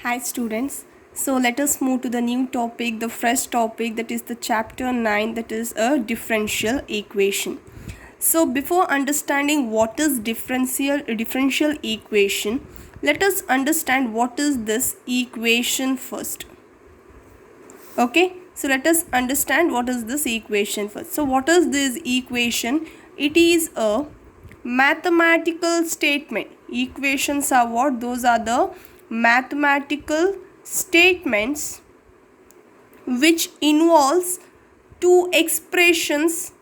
Hi students, so let us move to the new topic, the fresh topic, that is the chapter 9, that is a differential equation. So before understanding what is differential equation, let us understand what is this equation first. Okay, so let us understand what is this equation first. So what is this equation? It is a mathematical statement. Equations are what? Those are the mathematical statements which involves two expressions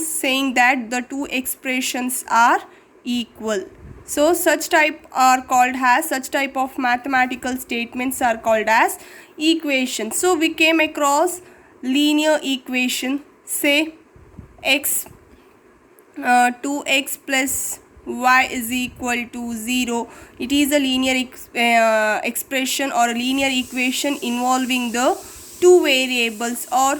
saying that the two expressions are equal. So such type of mathematical statements are called as equations. So we came across linear equation, say x 2x plus y is equal to 0. It is a linear expression or a linear equation involving the two variables, or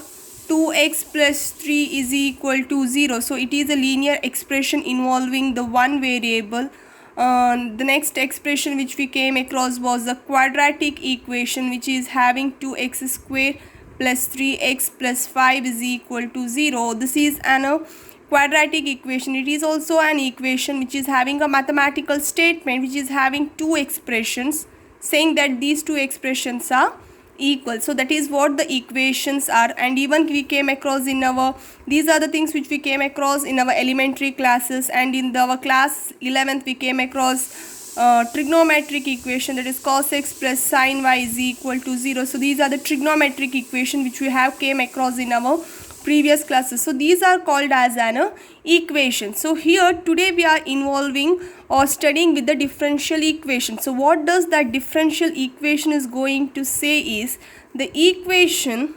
2x plus 3 is equal to 0. So it is a linear expression involving the one variable. The next expression which we came across was the quadratic equation, which is having 2x square plus 3x plus 5 is equal to 0. This is an quadratic equation. It is also an equation which is having a mathematical statement which is having two expressions saying that these two expressions are equal. So that is what the equations are. And even we came across in our, these are the things which we came across in our elementary classes, and in our class 11th we came across trigonometric equation, that is cos x plus sin y is equal to 0. So these are the trigonometric equation which we have came across in our previous classes. So these are called as an equation. So here today we are involving or studying with the differential equation. So what does that differential equation is going to say is the equation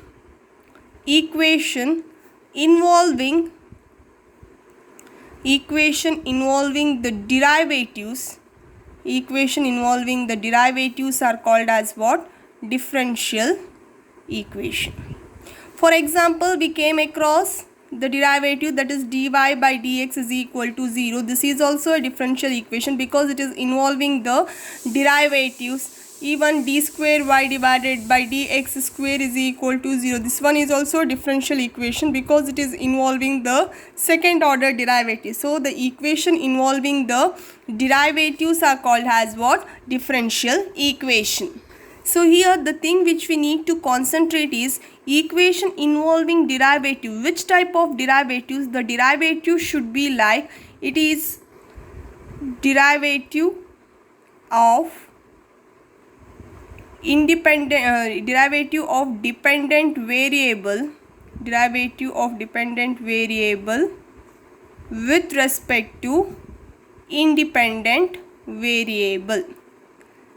involving the derivatives are called as what? Differential equation. For example, we came across the derivative, that is dy by dx is equal to 0. This is also a differential equation because it is involving the derivatives. Even d square y divided by dx square is equal to 0. This one is also a differential equation because it is involving the second order derivative. So the equation involving the derivatives are called as what? Differential equation. So here the thing which we need to concentrate is equation involving derivative. Which type of derivatives? The derivative should be like, it is derivative of dependent variable with respect to independent variable.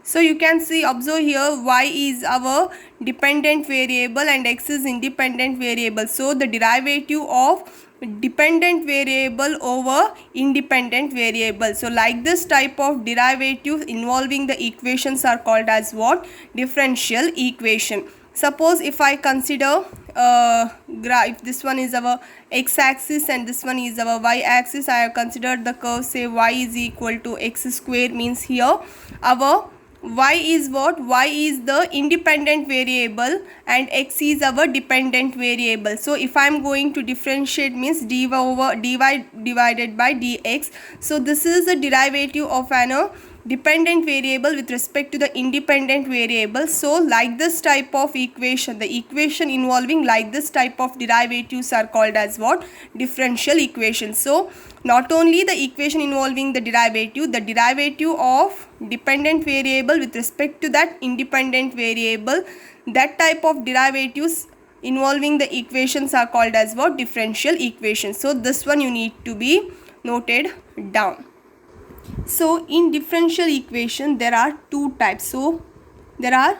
So you can see, observe here, y is our dependent variable and x is independent variable. So the derivative of dependent variable over independent variable. So like this type of derivative involving the equations are called as what? Differential equation. Suppose if I consider if this one is our x-axis and this one is our y-axis, I have considered the curve, say y is equal to x square, means here our y is what? Y is the independent variable and x is our dependent variable. So if I am going to differentiate, means dy divided by dx. So this is the derivative of an dependent variable with respect to the independent variable. So like this type of equation, the equation involving like this type of derivatives are called as what? Differential equation. So not only the equation involving the derivative of dependent variable with respect to that independent variable, that type of derivatives involving the equations are called as what? Differential equations. So this one you need to be noted down. So in differential equation there are two types. So there are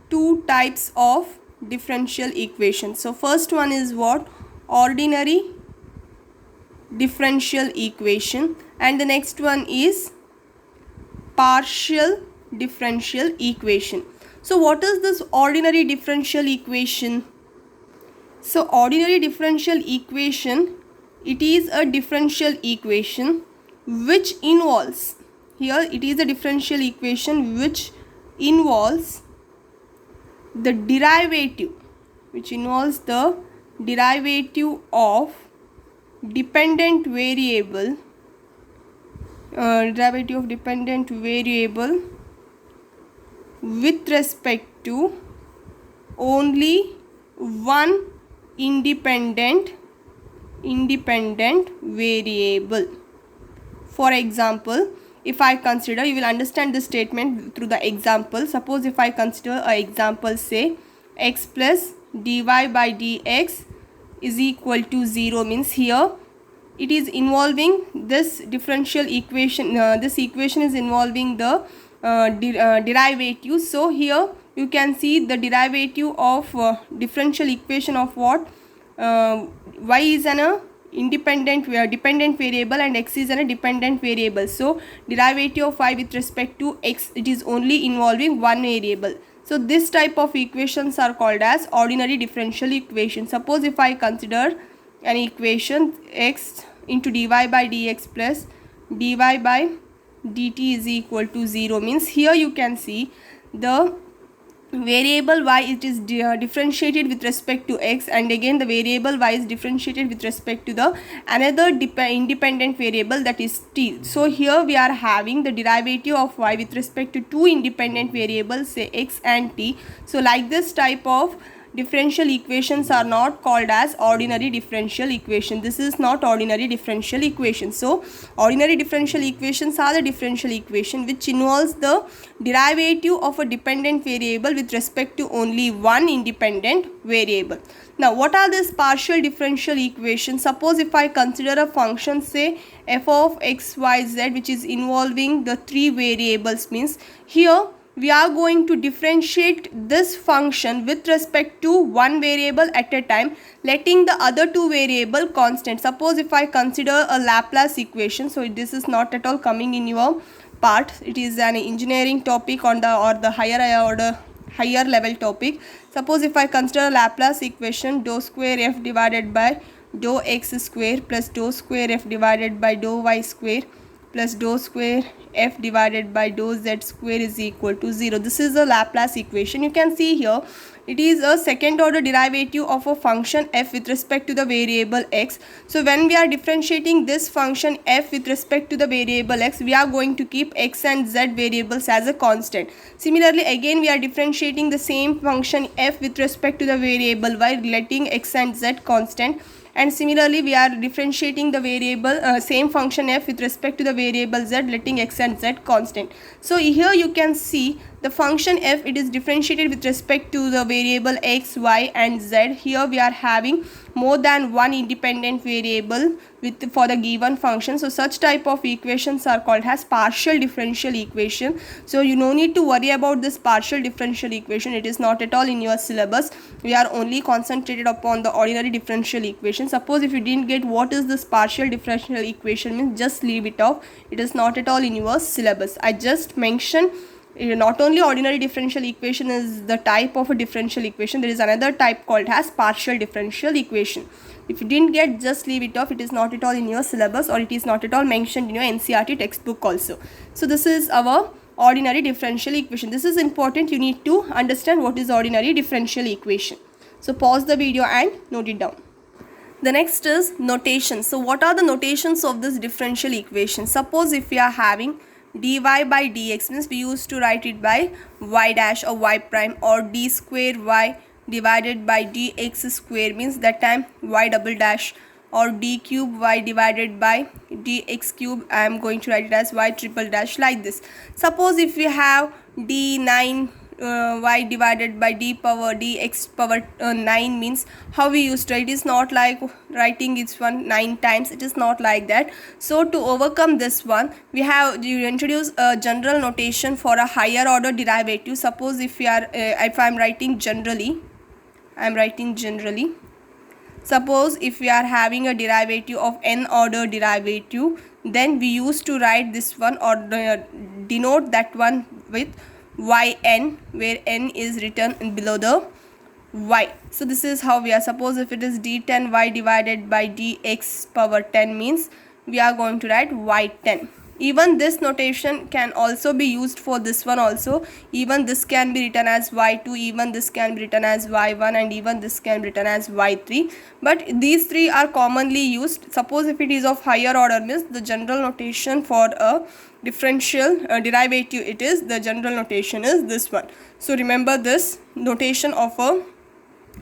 two types of differential equation. So first one is what? Ordinary differential equation, and the next one is partial differential equation. So what is this ordinary differential equation? So ordinary differential equation, it is a differential equation which involves here it is a differential equation which involves the derivative, of dependent variable, with respect to only one independent variable. For example, if I consider, you will understand this statement through the example. Suppose if I consider a example, say x plus dy by dx is equal to 0, means here it is involving this differential equation. This equation is involving the derivative. So here you can see the derivative of differential equation of what, y is an dependent variable and x is a dependent variable. So derivative of y with respect to x, it is only involving one variable. So this type of equations are called as ordinary differential equation. Suppose if I consider an equation x into dy by dx plus dy by dt is equal to 0, means here you can see the variable y, it is differentiated with respect to x, and again the variable y is differentiated with respect to the another independent variable, that is t. So here we are having the derivative of y with respect to two independent variables, say x and t. So like this type of differential equations are not called as ordinary differential equation. This is not ordinary differential equation. So ordinary differential equations are the differential equation which involves the derivative of a dependent variable with respect to only one independent variable. Now what are these partial differential equations? Suppose if I consider a function, say f of x, y, z, which is involving the three variables, means here we are going to differentiate this function with respect to one variable at a time, letting the other two variable constant. Suppose if I consider a Laplace equation, so this is not at all coming in your part, it is an engineering topic on the higher level topic. Suppose if I consider a Laplace equation, dou square f divided by dou x square plus dou square f divided by dou y square plus dou square f divided by dou z square is equal to 0. This is a Laplace equation. You can see here it is a second order derivative of a function f with respect to the variable x. So when we are differentiating this function f with respect to the variable x, we are going to keep x and z variables as a constant. Similarly, again we are differentiating the same function f with respect to the variable y, letting x and z constant. And similarly we are differentiating the variable same function f with respect to the variable z, letting x and z constant. So here you can see the function f, it is differentiated with respect to the variable x, y and z. Here we are having more than one independent variable for the given function. So such type of equations are called as partial differential equation. So you no need to worry about this partial differential equation, it is not at all in your syllabus. We are only concentrated upon the ordinary differential equation. Suppose if you didn't get what is this partial differential equation means, just leave it off, it is not at all in your syllabus. I just mentioned not only ordinary differential equation is the type of a differential equation, there is another type called as partial differential equation. If you didn't get, just leave it off, it is not at all in your syllabus or it is not at all mentioned in your NCERT textbook also. So this is our ordinary differential equation. This is important, you need to understand what is ordinary differential equation. So pause the video and note it down. The next is notation. So what are the notations of this differential equation? Suppose if we are having dy by dx, means we used to write it by y dash or y prime, or d square y divided by dx square, means that time y double dash, or d cube y divided by dx cube, I am going to write it as y triple dash, like this. Suppose if we have d9 y divided by d power dx power 9, means how we used to write, it is not like writing each one 9 times, it is not like that. So to overcome this one, we have introduce a general notation for a higher order derivative. Suppose if we are if I am writing generally, suppose if we are having a derivative of n order derivative, then we used to write this one or denote that one with yn, where n is written below the y. So this is how we are. Suppose if it is d10 y divided by dx power 10, means we are going to write y10. Even this notation can also be used for this one also. Even this can be written as y2, even this can be written as y1, and even this can be written as y3. But these three are commonly used. Suppose if it is of higher order, means the general notation for a differential derivative, it is the general notation is this one. So remember this notation of a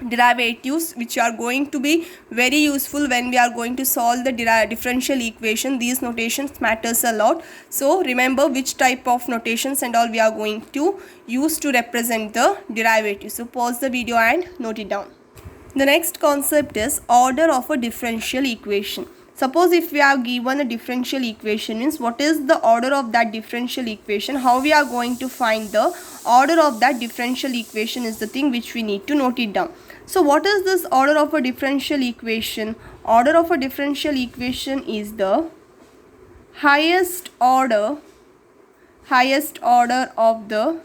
derivatives, which are going to be very useful when we are going to solve the differential equation. These notations matters a lot. So remember which type of notations and all we are going to use to represent the derivative. So pause the video and note it down. The next concept is order of a differential equation. Suppose if we are given a differential equation, means what is the order of that differential equation, how we are going to find the order of that differential equation is the thing which we need to note it down. So what is this order of a differential equation? Order of a differential equation is the highest order of the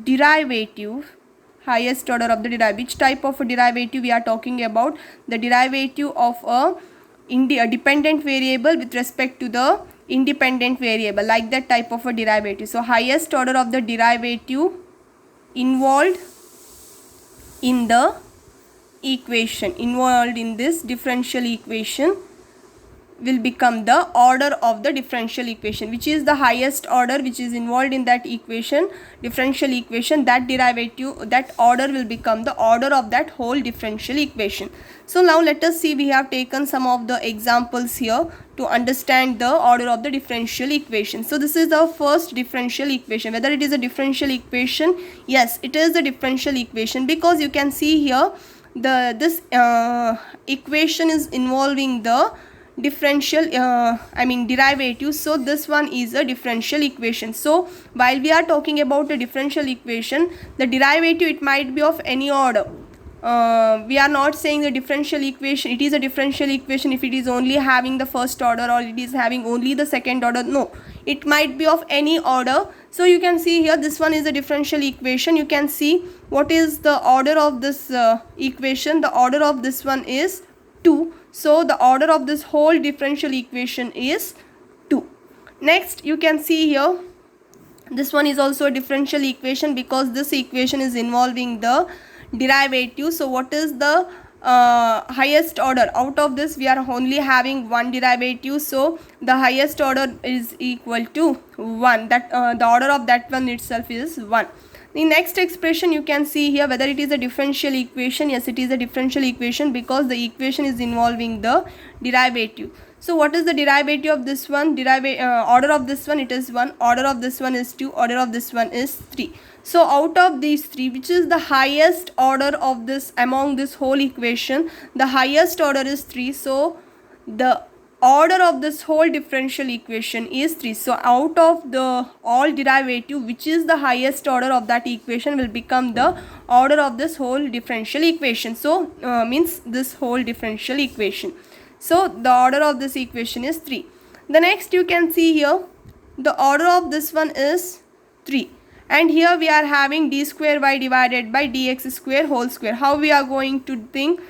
derivative. Highest order of the derivative. Which type of a derivative we are talking about? The derivative of a dependent variable with respect to the independent variable, like that type of a derivative. So highest order of the derivative involved in the equation, involved in this differential equation, will become the order of the differential equation. Which is the highest order which is involved in that equation, differential equation, that derivative, that order will become the order of that whole differential equation. So now let us see, we have taken some of the examples here to understand the order of the differential equation. So this is the first differential equation. Whether it is a differential equation, yes, it is a differential equation, because you can see here this equation is involving the differential derivative. So this one is a differential equation. So while we are talking about a differential equation, the derivative, it might be of any order. We are not saying the differential equation, it is a differential equation if it is only having the first order or it is having only the second order. No, it might be of any order. So you can see here, this one is a differential equation. You can see what is the order of this equation. The order of this one is 2. So the order of this whole differential equation is 2. Next, you can see here, this one is also a differential equation, because this equation is involving the derivative. So what is the highest order? Out of this, we are only having one derivative, so the highest order is equal to 1. That the order of that one itself is 1. The next expression, you can see here whether it is a differential equation. Yes, it is a differential equation, because the equation is involving the derivative. So what is the derivative of this one? Order of this one, it is 1. Order of this one is 2. Order of this one is 3. So out of these three, which is the highest order of this among this whole equation? The highest order is 3. So the order of this whole differential equation is 3. So out of the all derivative, which is the highest order of that equation, will become the order of this whole differential equation. So means this whole differential equation. So the order of this equation is 3. The next, you can see here, the order of this one is 3. And here we are having d square y divided by dx square whole square. How we are going to think?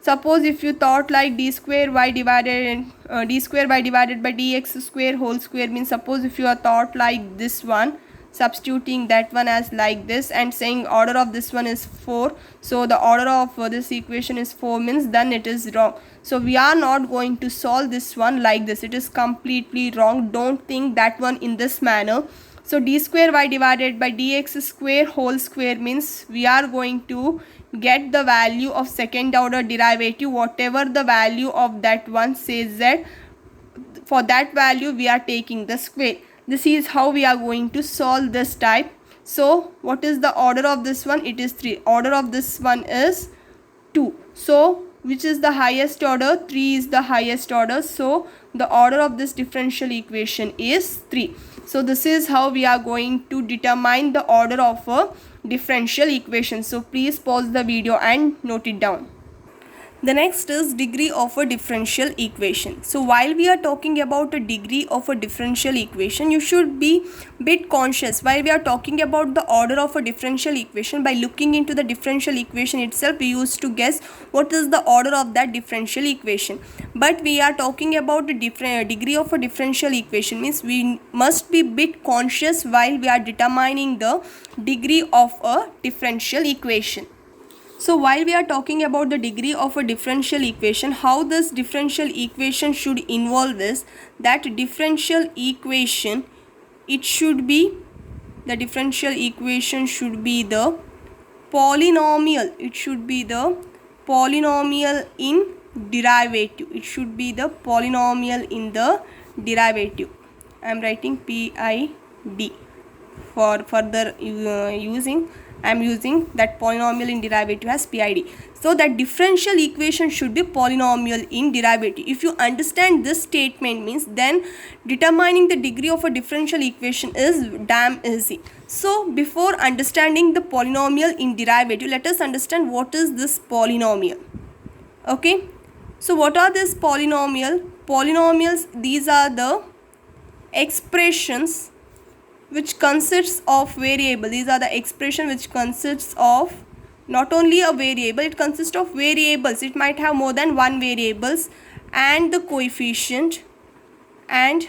Suppose if you thought like d square y divided by dx square whole square, means suppose if you are thought like this one, substituting that one as like this and saying order of this one is 4. So the order of this equation is 4, means then it is wrong. So we are not going to solve this one like this. It is completely wrong. Don't think that one in this manner. So d square y divided by dx square whole square means we are going to get the value of second order derivative, whatever the value of that one says, that for that value we are taking the square. This is how we are going to solve this type. So what is the order of this one? It is 3. Order of this one is 2. So which is the highest order? 3 is the highest order. So the order of this differential equation is 3. So this is how we are going to determine the order of a differential equation. So please pause the video and note it down. The next is degree of a differential equation. So while we are talking about a degree of a differential equation, you should be bit conscious while we are talking about the order of a differential equation. By looking into the differential equation itself, we used to guess what is the order of that differential equation. But we are talking about the degree of a differential equation, means we must be bit conscious while we are determining the degree of a differential equation. So while we are talking about the degree of a differential equation, how this differential equation should involve is that differential equation, it should be, the differential equation should be the polynomial. It should be the polynomial in derivative. It should be the polynomial in the derivative. I am writing PID for further using. I am using that polynomial in derivative as PID. So that differential equation should be polynomial in derivative. If you understand this statement, means then determining the degree of a differential equation is damn easy. So before understanding the polynomial in derivative, let us understand what is this polynomial. Okay. So what are this polynomial? Polynomials, these are the expressions which consists of variable. These are the expression which consists of not only a variable, it consists of variables. It might have more than one variables and the coefficient and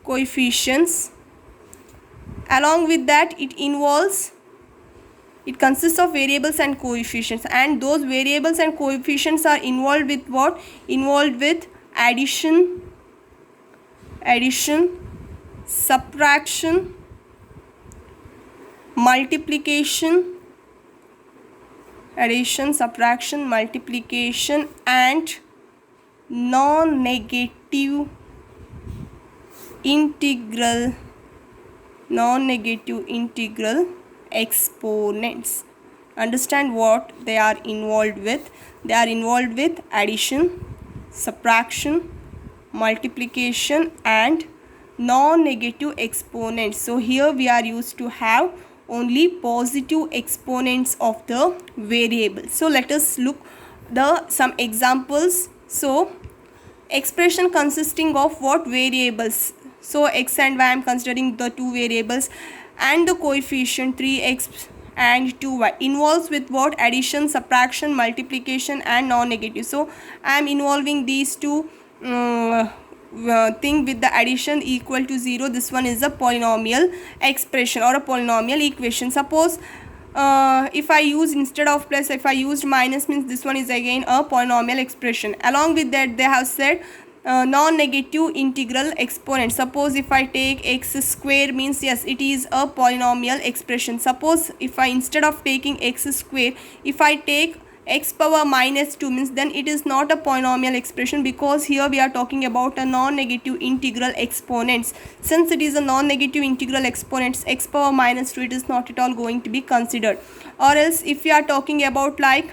coefficients. Along with that, it consists of variables and coefficients, and those variables and coefficients are involved with what? Involved with addition, subtraction, multiplication, subtraction, multiplication, and non-negative integral exponents. Understand what they are involved with. They are involved with addition, subtraction, multiplication, and non-negative exponents. So here we are used to have only positive exponents of the variable. So let us look some examples. So expression consisting of what? Variables. So x and y, I am considering the two variables, and the coefficient 3x and 2y involves with what? Addition, subtraction, multiplication, and non-negative. So I am involving these two thing with the addition equal to 0. This one is a polynomial expression or a polynomial equation. Suppose if I use, instead of plus, if I used minus, means this one is again a polynomial expression. Along with that, they have said non-negative integral exponent. Suppose if I take x square, means yes, it is a polynomial expression. Suppose if I, instead of taking x square, if I take x power minus 2, means then it is not a polynomial expression, because here we are talking about a non-negative integral exponents. Since it is a non-negative integral exponents, x power minus 2, it is not at all going to be considered. Or else if we are talking about like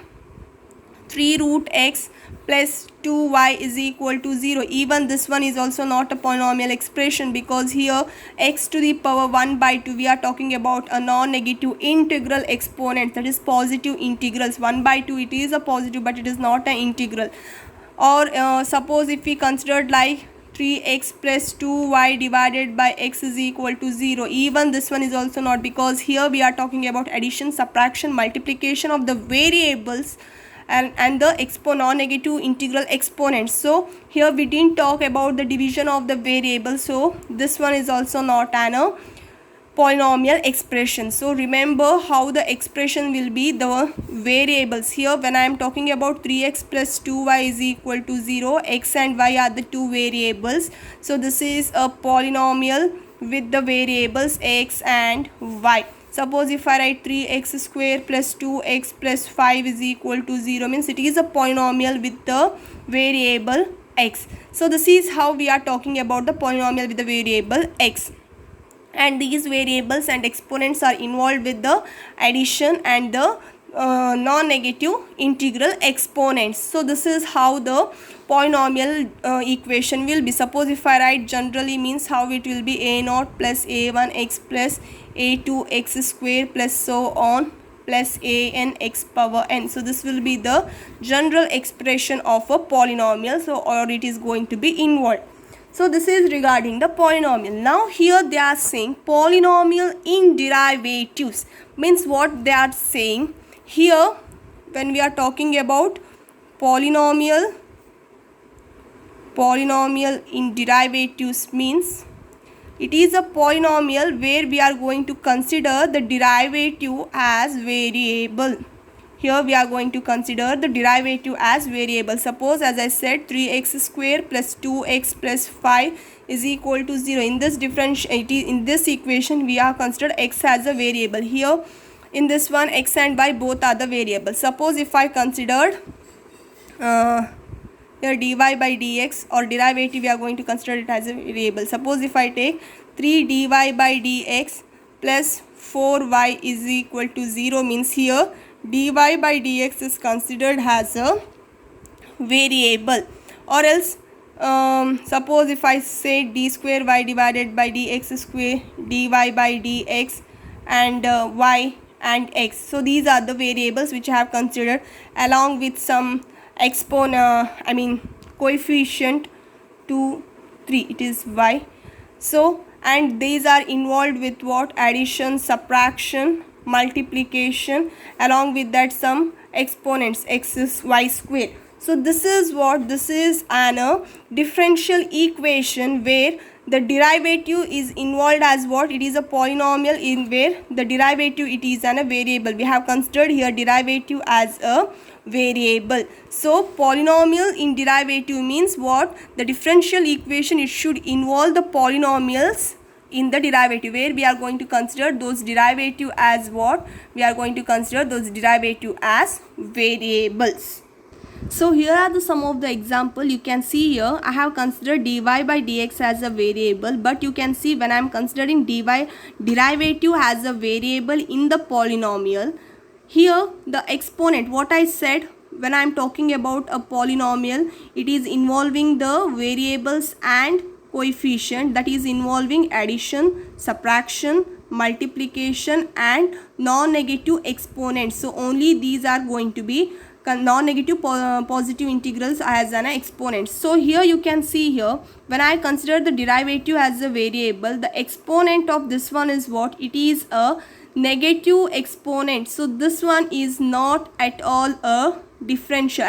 3 root x plus 2y is equal to 0, even this one is also not a polynomial expression, because here x to the power 1 by 2, we are talking about a non-negative integral exponent, that is positive integrals. 1 by 2, it is a positive, but it is not an integral. Or suppose if we considered like 3x plus 2y divided by x is equal to 0, even this one is also not, because here we are talking about addition, subtraction, multiplication of the variables and the non-negative integral exponents. So here we didn't talk about the division of the variable, so this one is also not an polynomial expression. So remember how the expression will be, the variables. Here when I am talking about 3x plus 2y is equal to 0, x and y are the two variables. So this is a polynomial with the variables x and y. Suppose if I write 3x square plus 2x plus 5 is equal to 0, means it is a polynomial with the variable x. So this is how we are talking about the polynomial with the variable x. And these variables and exponents are involved with the addition and the non-negative integral exponents. So this is how the polynomial equation will be. Suppose if I write generally, means how it will be: a0 plus a1 x plus a2 x square plus so on plus an x power n. So this will be the general expression of a polynomial, so or it is going to be involved. So this is regarding the polynomial. Now here they are saying polynomial in derivatives. Means what they are saying here, when we are talking about polynomial in derivatives, means it is a polynomial where we are going to consider the derivative as variable. Here we are going to consider the derivative as variable. Suppose, as I said, 3x square plus 2x plus 5 is equal to 0. In this in this equation we are considered x as a variable. Here in this one, x and y both are the variables. Suppose if I considered here dy by dx, or derivative we are going to consider it as a variable. Suppose if I take 3 dy by dx plus 4y is equal to 0, means here dy by dx is considered as a variable. Or else suppose if I say d square y divided by dx square, dy by dx and y and x. So these are the variables which I have considered along with some coefficient 2, 3, it is y. So and these are involved with what? Addition, subtraction, multiplication, along with that some exponents, x is y square. So this is what? This is an differential equation where the derivative is involved as what? It is a polynomial in where the derivative it is a variable. We have considered here derivative as a variable. So polynomial in derivative means what? The differential equation, it should involve the polynomials in the derivative, where we are going to consider those derivative as what? We are going to consider those derivative as variables. So here are the some of the example. You can see here I have considered dy by dx as a variable, but you can see when I am considering derivative as a variable in the polynomial, here the exponent, what I said, when I am talking about a polynomial, it is involving the variables and coefficient, that is involving addition, subtraction, multiplication and non-negative exponents. So only these are going to be non-negative positive integrals as an exponent. So here you can see here, when I consider the derivative as a variable, the exponent of this one is what? It is a negative exponent. So this one is not at all a differential,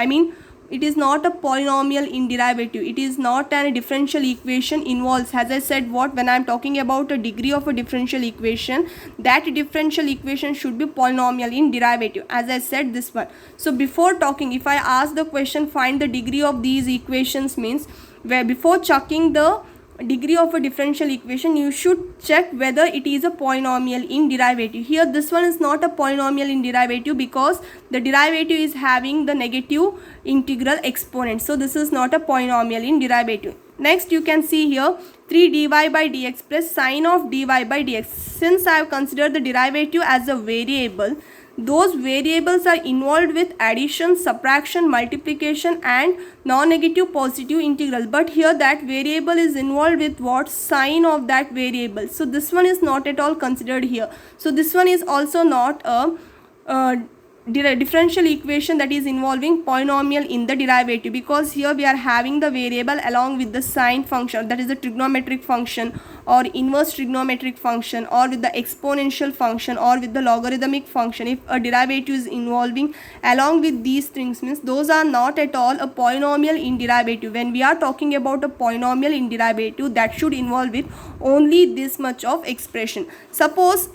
it is not a polynomial in derivative. It is not a differential equation involves, as I said, what? When I am talking about a degree of a differential equation, that differential equation should be polynomial in derivative, as I said this one. So before talking, if I ask the question find the degree of these equations, means where before checking the degree of a differential equation, you should check whether it is a polynomial in derivative. Here this one is not a polynomial in derivative because the derivative is having the negative integral exponent. So this is not a polynomial in derivative. Next you can see here 3 dy by dx plus sine of dy by dx. Since I have considered the derivative as a variable, those variables are involved with addition, subtraction, multiplication and non-negative positive integral. But here that variable is involved with what? Sine of that variable. So this one is not at all considered here. So this one is also not a differential equation that is involving polynomial in the derivative, because here we are having the variable along with the sine function, that is the trigonometric function or inverse trigonometric function, or with the exponential function or with the logarithmic function. If a derivative is involving along with these things, means those are not at all a polynomial in derivative. When we are talking about a polynomial in derivative, that should involve with only this much of expression. Suppose,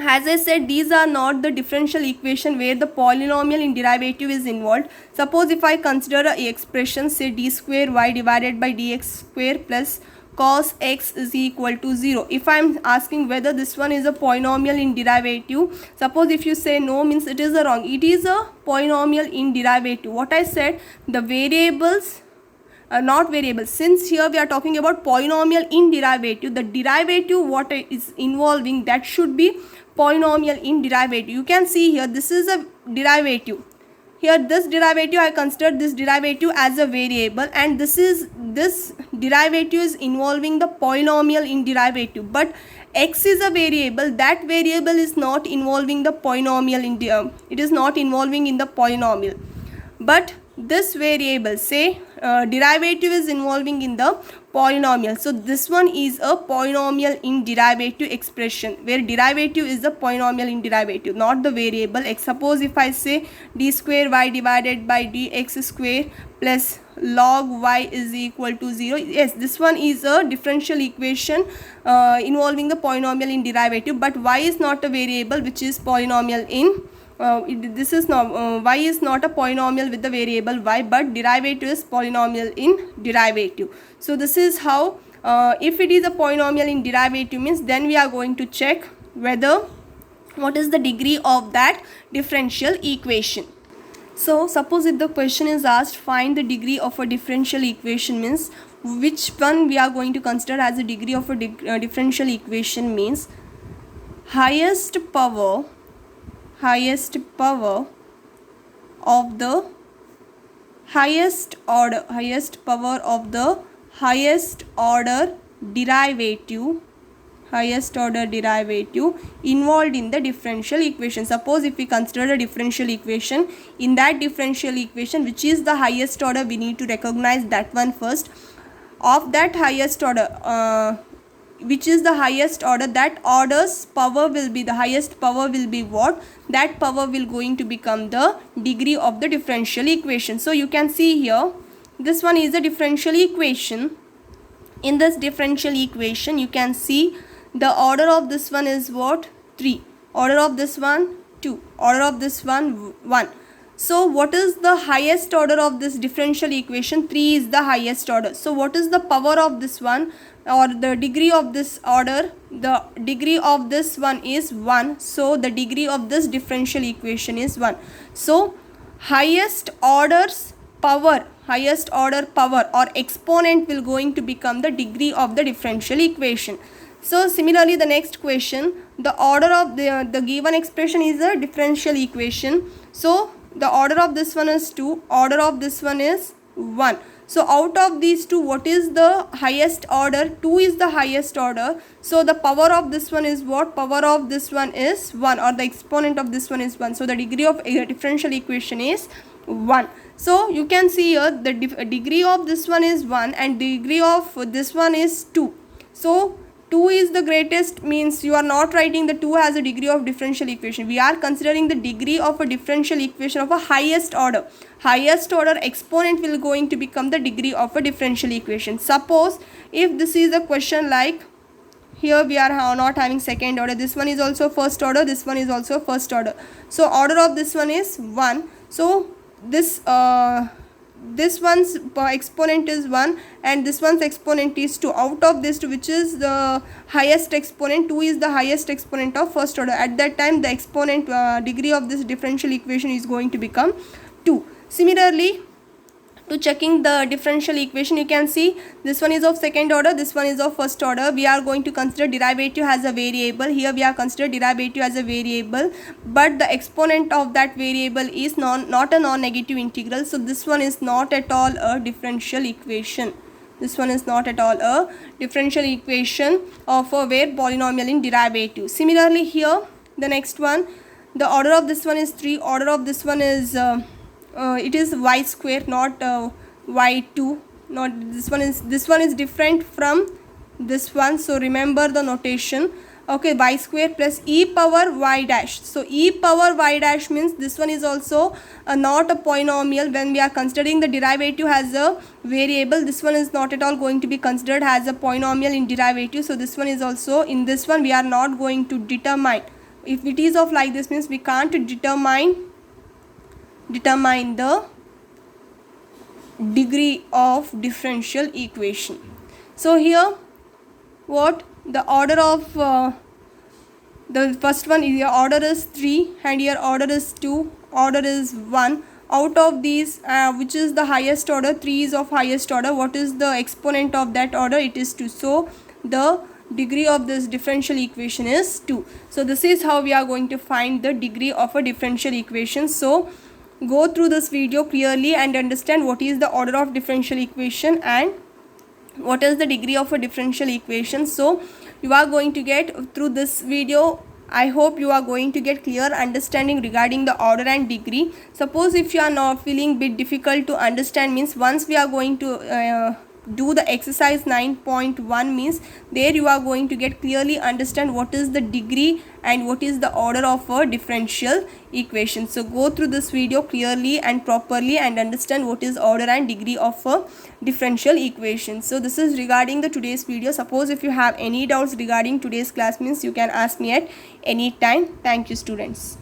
as I said, these are not the differential equation where the polynomial in derivative is involved. Suppose if I consider a expression, say d square y divided by dx square plus cos x is equal to 0. If I am asking whether this one is a polynomial in derivative, suppose if you say no, means it is wrong. It is a polynomial in derivative. What I said, the variables not variables. Since here we are talking about polynomial in derivative, the derivative what is involving, that should be polynomial in derivative. You can see here this is a derivative. here this derivative, I consider this derivative as a variable, and this derivative is involving the polynomial in derivative, but x is a variable. That variable is not involving the polynomial in it is not involving in the polynomial, but this variable, say derivative, is involving in the polynomial. So this one is a polynomial in derivative expression, where derivative is the polynomial in derivative, not the variable x. Suppose if I say d square y divided by dx square plus log y is equal to 0. Yes, this one is a differential equation involving the polynomial in derivative, but y is not a variable which is polynomial in this is not y is not a polynomial with the variable y, but derivative is polynomial in derivative. So this is how if it is a polynomial in derivative means, then we are going to check whether what is the degree of that differential equation. So suppose if the question is asked find the degree of a differential equation, means which one we are going to consider as a degree of a differential equation, means highest power of the highest order derivative involved in the differential equation. Suppose if we consider a differential equation, in that differential equation, which is the highest order, we need to recognize that one first. Of that highest order, which is the highest order, that order's power will be, the highest power will be what? That power will going to become the degree of the differential equation. So you can see here, this one is a differential equation. In this differential equation, you can see the order of this one is what? 3. Order of this one 2. Order of this one 1. So what is the highest order of this differential equation? 3 is the highest order. So what is the power of this one, or the degree of this order? The degree of this one is 1. So the degree of this differential equation is 1. So highest order power or exponent will going to become the degree of the differential equation. So similarly, the next question, the order of the given expression is a differential equation. So the order of this one is 2, order of this one is 1. So out of these two, what is the highest order? 2 is the highest order. So the power of this one is what? Power of this one is 1, or the exponent of this one is 1. So the degree of a differential equation is 1. So you can see here the degree of this one is 1 and degree of this one is 2. So 2 is the greatest, means you are not writing the 2 as a degree of differential equation. We are considering the degree of a differential equation of a highest order. Highest order exponent will going to become the degree of a differential equation. Suppose if this is a question like, here we are not having second order, this one is also first order, this one is also first order. So order of this one is 1. So this one's exponent is 1 and this one's exponent is 2. Out of this 2, which is the highest exponent? 2 is the highest exponent of first order. At that time, the exponent degree of this differential equation is going to become 2. Similarly, to checking the differential equation, you can see this one is of second order, this one is of first order. We are going to consider derivative as a variable. Here we are considered derivative as a variable, but the exponent of that variable is not a non-negative integral. So this one is not at all a differential equation. This one is not at all a differential equation of a where polynomial in derivative. Similarly, here the next one, the order of this one is 3. Order of this one is it is y square, not y2. Not this one is different from this one. So remember the notation. Okay, y square plus e power y dash. So e power y dash means this one is also not a polynomial. When we are considering the derivative as a variable, this one is not at all going to be considered as a polynomial in derivative. So this one is also, in this one we are not going to determine. If it is of like this, means we can't determine the degree of differential equation. So here what the order of the first one is, your order is 3 and your order is 2, order is 1. Out of these which is the highest order? 3 is of highest order. What is the exponent of that order? It is 2. So the degree of this differential equation is 2. So this is how we are going to find the degree of a differential equation. So go through this video clearly and understand what is the order of differential equation and what is the degree of a differential equation. So you are going to get through this video, I hope you are going to get clear understanding regarding the order and degree. Suppose if you are not feeling bit difficult to understand, means once we are going to do the exercise 9.1, means there you are going to get clearly understand what is the degree and what is the order of a differential equation. So go through this video clearly and properly and understand what is order and degree of a differential equation. So this is regarding the today's video. Suppose if you have any doubts regarding today's class, means you can ask me at any time. Thank you, students.